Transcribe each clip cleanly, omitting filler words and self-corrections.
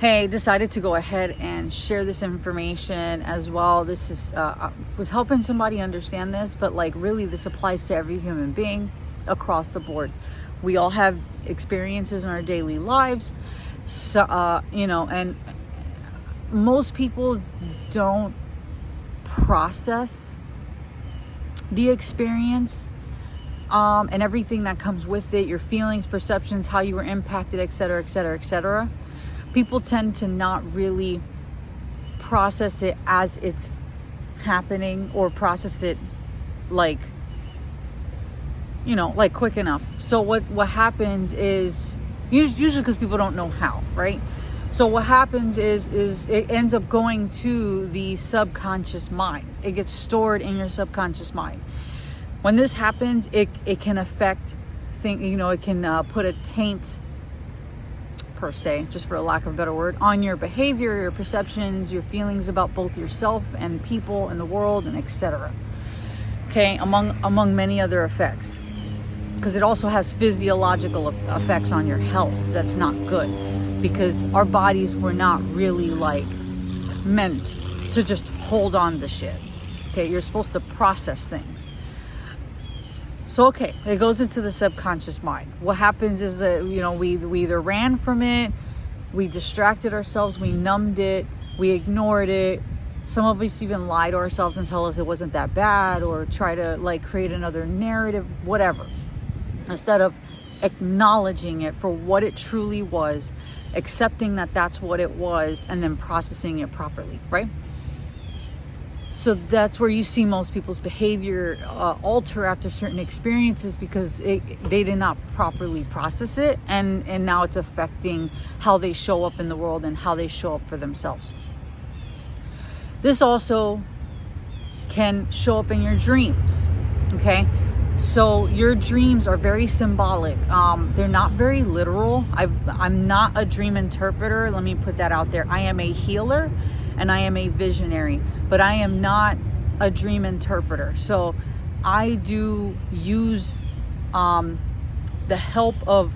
Hey, decided to go ahead and share this information as well. This is was helping somebody understand this, but like really this applies to every human being across the board. We all have experiences in our daily lives, so and most people don't process the experience and everything that comes with it, your feelings, perceptions, how you were impacted, etc., etc., etc. People tend to not really process it as it's happening, or process it like quick enough. So what happens is, usually because people don't know how, right? So what happens is it ends up going to the subconscious mind. It gets stored in your subconscious mind. When this happens, it can affect it can put a taint, per se, just for a lack of a better word, on your behavior, your perceptions, your feelings about both yourself and people and the world, and etc. Okay, among many other effects, because it also has physiological effects on your health. That's not good, because our bodies were not really meant to just hold on to shit. Okay, you're supposed to process things. So, okay, it goes into the subconscious mind. What happens is that, we either ran from it, we distracted ourselves, we numbed it, we ignored it. Some of us even lie to ourselves and tell us it wasn't that bad, or try to create another narrative, whatever. Instead of acknowledging it for what it truly was, accepting that that's what it was, and then processing it properly, right? So that's where you see most people's behavior alter after certain experiences, because they did not properly process it, and now it's affecting how they show up in the world and how they show up for themselves. This also can show up in your dreams, okay? So your dreams are very symbolic. They're not very literal. I'm not a dream interpreter. Let me put that out there. I am a healer and I am a visionary, but I am not a dream interpreter. So I do use the help of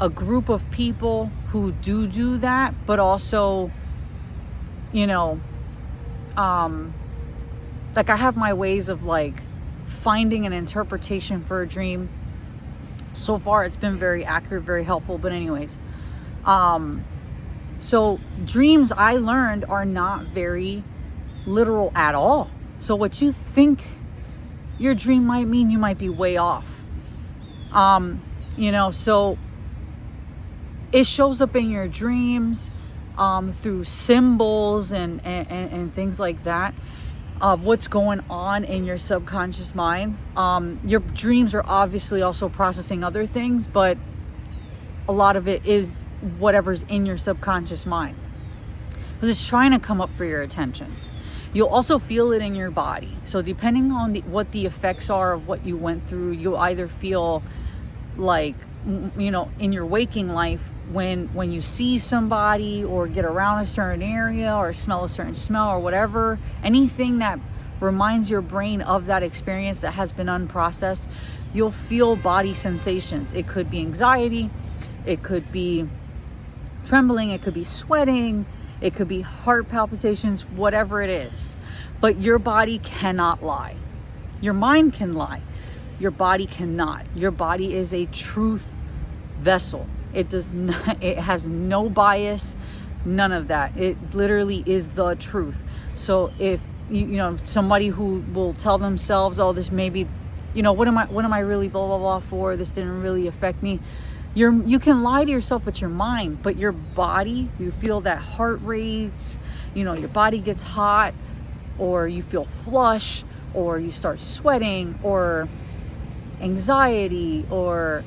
a group of people who do that, but also, I have my ways of finding an interpretation for a dream. So far it's been very accurate, very helpful, but anyways, so dreams, I learned, are not very literal at all. So what you think your dream might mean, you might be way off. So it shows up in your dreams through symbols and things like that, of what's going on in your subconscious mind. Your dreams are obviously also processing other things, but a lot of it is whatever's in your subconscious mind, because it's trying to come up for your attention. You'll also feel it in your body. So depending on what the effects are of what you went through, you'll either feel in your waking life, when you see somebody or get around a certain area or smell a certain smell or whatever, anything that reminds your brain of that experience that has been unprocessed, you'll feel body sensations. It could be anxiety, it could be trembling, it could be sweating, it could be heart palpitations, whatever it is. But your body cannot lie. Your mind can lie. Your body cannot. Your body is a truth vessel. It does not, it has no bias, none of that. It literally is the truth. So if somebody who will tell themselves, oh, this maybe, what am I really blah blah blah for? This didn't really affect me. You can lie to yourself with your mind, but your body, you feel that heart rates, your body gets hot, or you feel flush, or you start sweating, or anxiety, or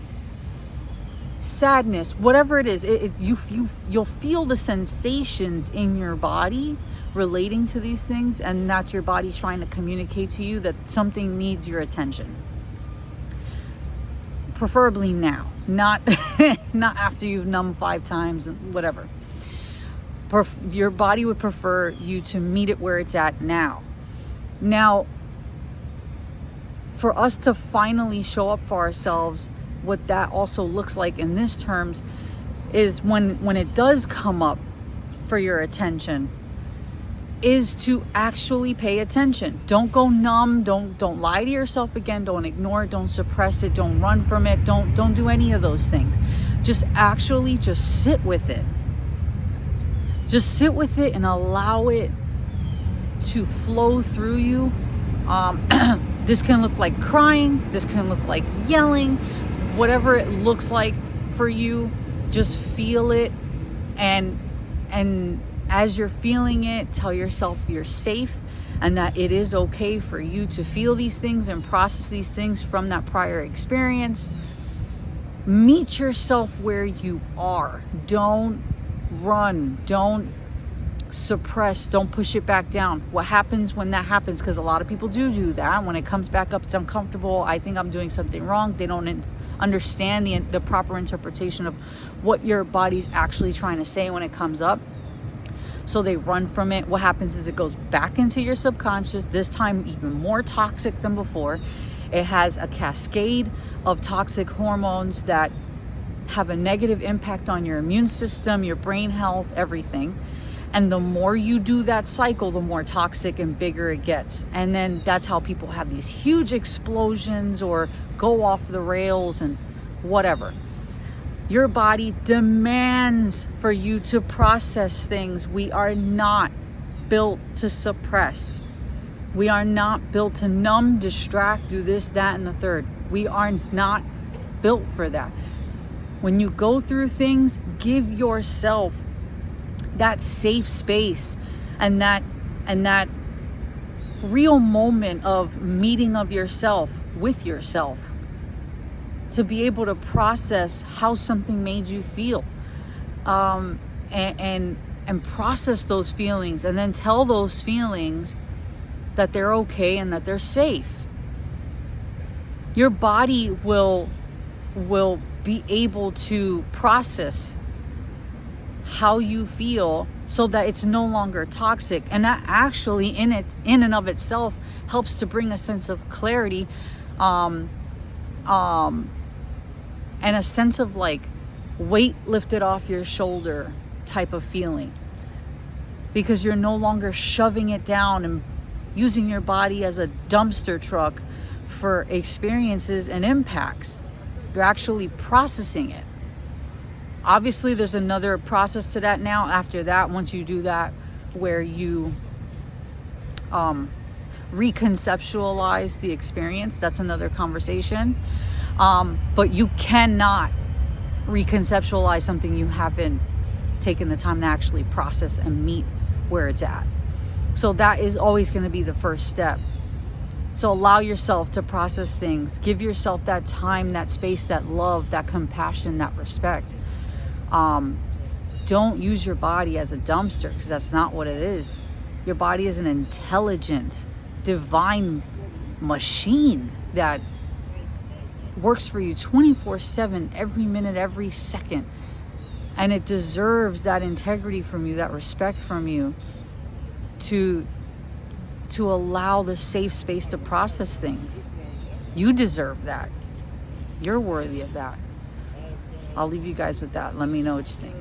sadness, whatever it is, you'll feel the sensations in your body relating to these things, and that's your body trying to communicate to you that something needs your attention. Preferably now, not not after you've numbed 5 times and whatever. Your body would prefer you to meet it where it's at now. Now, for us to finally show up for ourselves, what that also looks like in this terms is when it does come up for your attention is to actually pay attention. Don't go numb. Don't lie to yourself again. Don't ignore it. Don't suppress it. Don't run from it. Don't do any of those things. Just sit with it. Just sit with it and allow it to flow through you. This can look like crying. This can look like yelling. Whatever it looks like for you, just feel it. And as you're feeling it, tell yourself you're safe and that it is okay for you to feel these things and process these things from that prior experience. Meet yourself where you are. Don't run. Don't suppress. Don't push it back down. What happens when that happens? Because a lot of people do that. When it comes back up, it's uncomfortable. I think I'm doing something wrong. They don't understand the proper interpretation of what your body's actually trying to say when it comes up. So they run from it. What happens is it goes back into your subconscious, this time even more toxic than before. It has a cascade of toxic hormones that have a negative impact on your immune system, your brain health, everything. And the more you do that cycle, the more toxic and bigger it gets. And then that's how people have these huge explosions or go off the rails and whatever. Your body demands for you to process things. We are not built to suppress. We are not built to numb, distract, do this, that, and the third. We are not built for that. When you go through things, give yourself that safe space and that real moment of meeting of yourself with yourself, to be able to process how something made you feel, and process those feelings, and then tell those feelings that they're okay and that they're safe. Your body will be able to process how you feel so that it's no longer toxic, and that actually in and of itself helps to bring a sense of clarity, and a sense of like weight lifted off your shoulder type of feeling, because you're no longer shoving it down and using your body as a dumpster truck for experiences and impacts. You're actually processing it. Obviously, there's another process to that now after that, once you do that, where you reconceptualize the experience. That's another conversation. But you cannot reconceptualize something you haven't taken the time to actually process and meet where it's at. So that is always going to be the first step. So allow yourself to process things. Give yourself that time, that space, that love, that compassion, that respect. Don't use your body as a dumpster, because that's not what it is. Your body is an intelligent, divine machine that works for you 24/7, every minute, every second. And it deserves that integrity from you, that respect from you, to allow the safe space to process things. You deserve that. You're worthy of that. I'll leave you guys with that. Let me know what you think.